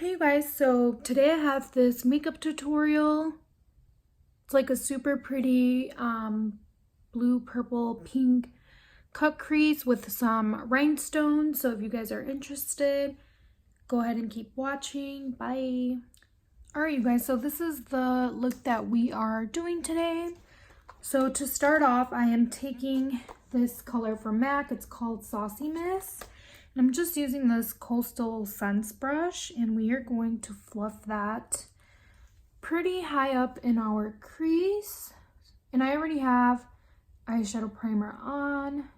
Hey you guys, so today I have this makeup tutorial. It's like a super pretty blue, purple, pink cut crease with some rhinestones. So if you guys are interested, go ahead and keep watching. Bye. Alright you guys, so this is the look that we are doing today. So to start off, I am taking this color from MAC. It's called Saucy Miss. I'm just using this Coastal Scents brush, and we are going to fluff that pretty high up in our crease. And I already have eyeshadow primer on,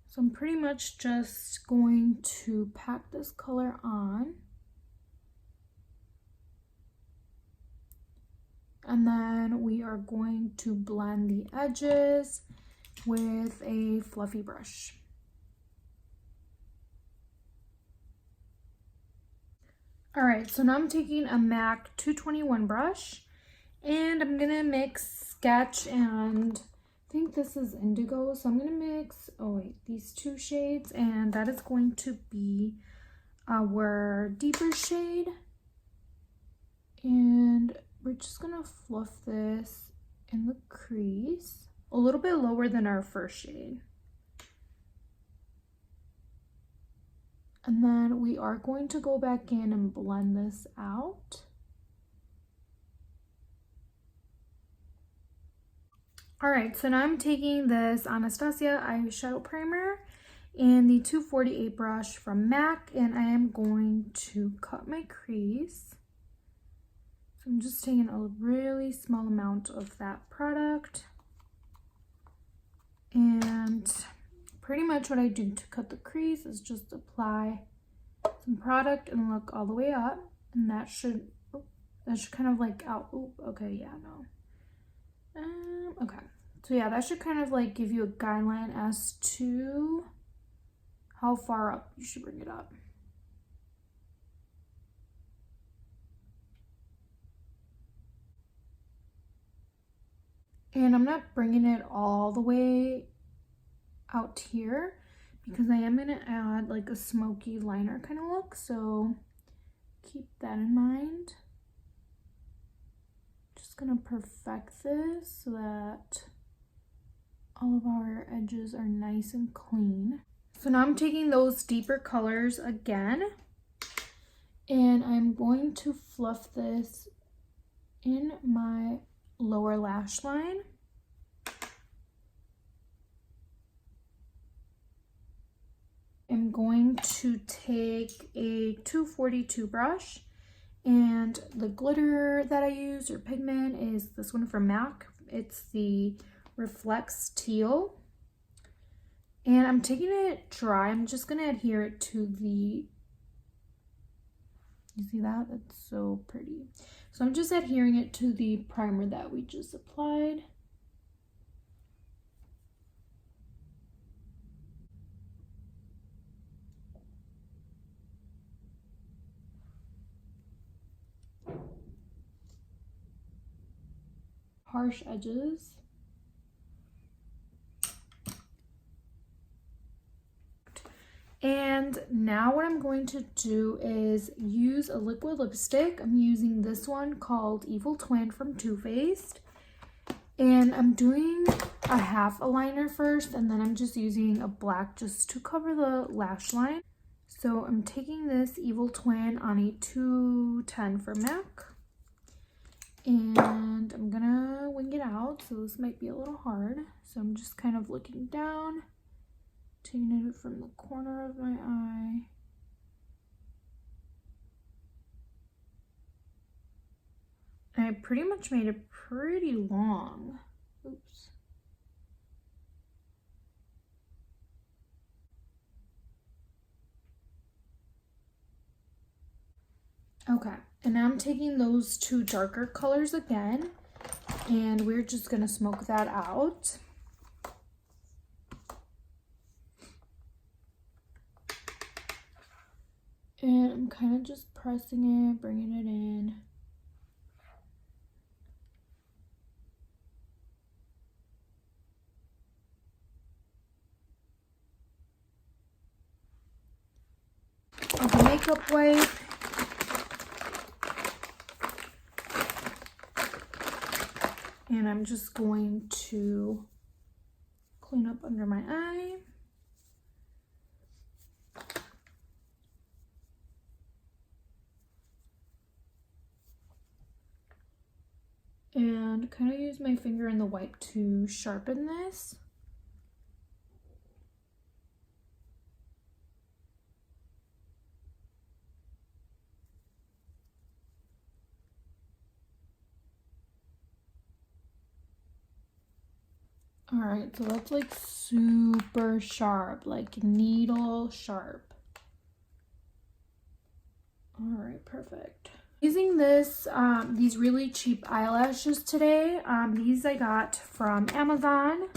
so I'm pretty much just going to pack this color on. And then we are going to blend the edges with a fluffy brush. Alright, so now I'm taking a MAC 221 brush, and I'm going to mix Sketch and I think this is Indigo. So I'm going to mix, these two shades, and that is going to be our deeper shade. And we're just going to fluff this in the crease a little bit lower than our first shade. And then we are going to go back in and blend this out. Alright, so now I'm taking this Anastasia eyeshadow primer and the 248 brush from MAC, and I am going to cut my crease. So I'm just taking a really small amount of that product. And pretty much what I do to cut the crease is just apply some product and look all the way up, and that should kind of like out. Okay, so yeah, that should kind of like give you a guideline as to how far up you should bring it up. And I'm not bringing it all the way out here because I am going to add like a smoky liner kind of look, so keep that in mind. Just going to perfect this so that all of our edges are nice and clean. So now I'm taking those deeper colors again, and I'm going to fluff this in my lower lash line. I'm going to take a 242 brush, and the glitter that I use or pigment is this one from MAC. It's the Reflects Teal, and I'm taking it dry. I'm just going to adhere it to the, you see that? That's so pretty. So I'm just adhering it to the primer that we just applied. Harsh edges. And now what I'm going to do is use a liquid lipstick. I'm using this one called Evil Twin from Too Faced. And I'm doing a half a liner first, and then I'm just using a black just to cover the lash line. So I'm taking this Evil Twin on a 210 from MAC. And I'm gonna wing it out, so this might be a little hard. So I'm just kind of looking down, taking it from the corner of my eye. And I pretty much made it pretty long. Oops. Okay, and now I'm taking those two darker colors again, and we're just gonna smoke that out. And I'm kind of just pressing it, bringing it in. With a makeup wipe, And I'm just going to clean up under my eye. And kind of use my finger and the wipe to sharpen this. All right, so that's like super sharp, like needle sharp. All right, perfect. Using this, these really cheap eyelashes today. These I got from Amazon.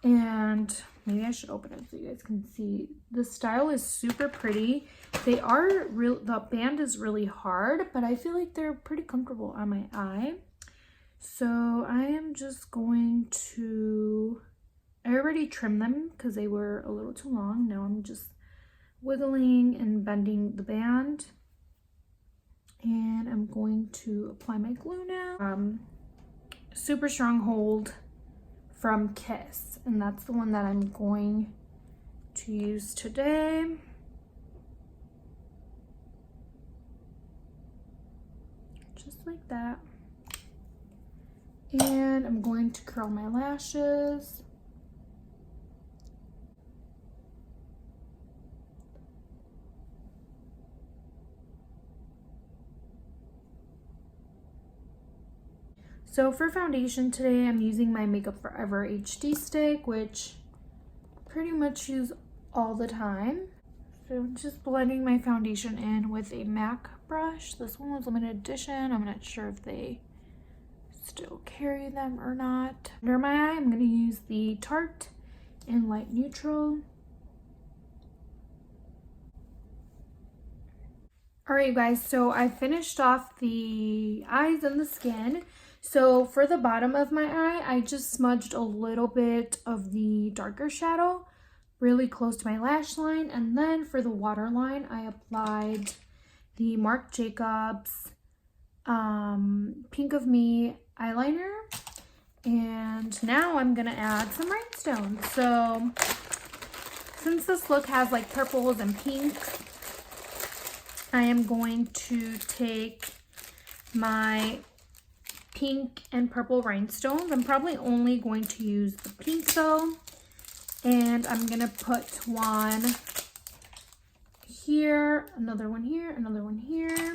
And maybe I should open it so you guys can see. The style is super pretty. They are real, the band is really hard, but I feel like they're pretty comfortable on my eye. So I am just going to, I already trimmed them because they were a little too long. Now I'm just wiggling and bending the band. And I'm going to apply my glue now. Super strong hold from Kiss, and that's the one that I'm going to use today. Just like that. And I'm going to curl my lashes. So for foundation today, I'm using my Makeup Forever HD stick, which I pretty much use all the time. So I'm just blending my foundation in with a MAC brush. This one was limited edition. I'm not sure if they still carry them or not. Under my eye, I'm going to use the Tarte in light neutral. All right, you guys, so I finished off the eyes and the skin. So for the bottom of my eye, I just smudged a little bit of the darker shadow really close to my lash line. And then for the waterline, I applied the Marc Jacobs Pink of Me eyeliner. And now I'm gonna add some rhinestones. So since this look has like purples and pinks, I am going to take my pink and purple rhinestones. I'm probably only going to use the pink though. And I'm gonna put one here, another one here, another one here,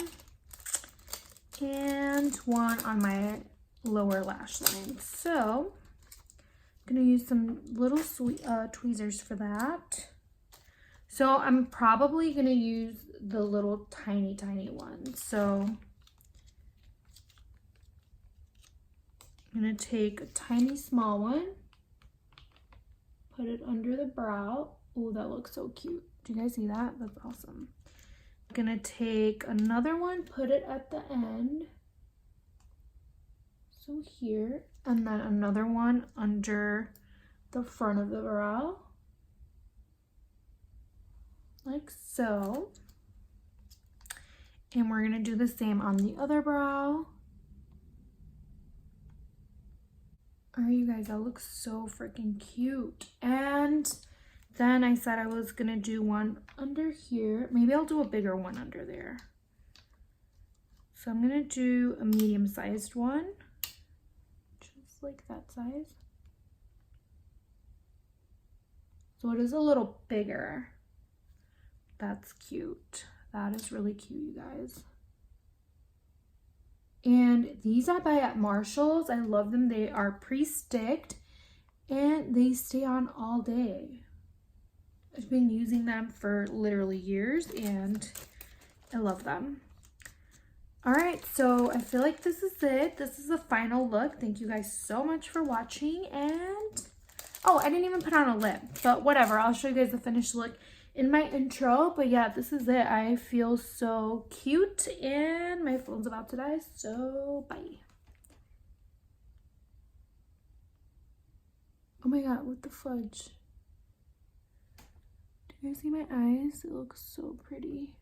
and one on my lower lash line. So I'm gonna use some little sweet tweezers for that. So I'm probably gonna use the little tiny ones. So I'm gonna take a tiny small one, put it under the brow. Oh, that looks so cute. Do you guys see that? That's awesome. I'm gonna take another one, put it at the end. So here, and then another one under the front of the brow. Like so. And we're gonna do the same on the other brow. All right, you guys, that looks so freaking cute. And then I said I was gonna do one under here. Maybe I'll do a bigger one under there. So I'm gonna do a medium-sized one, just like that size. So it is a little bigger. That's cute. That is really cute, you guys. And these I buy at Marshall's. I love them. They are pre-sticked and they stay on all day. I've been using them for literally years and I love them. All right, so I feel like this is it. This is the final look. Thank you guys so much for watching. And oh, I didn't even put on a lip, but whatever. I'll show you guys the finished look in my intro. But yeah, this is it. I feel so cute and my phone's about to die, so bye. Oh my god, what the fudge? Do you guys see my eyes? It looks so pretty.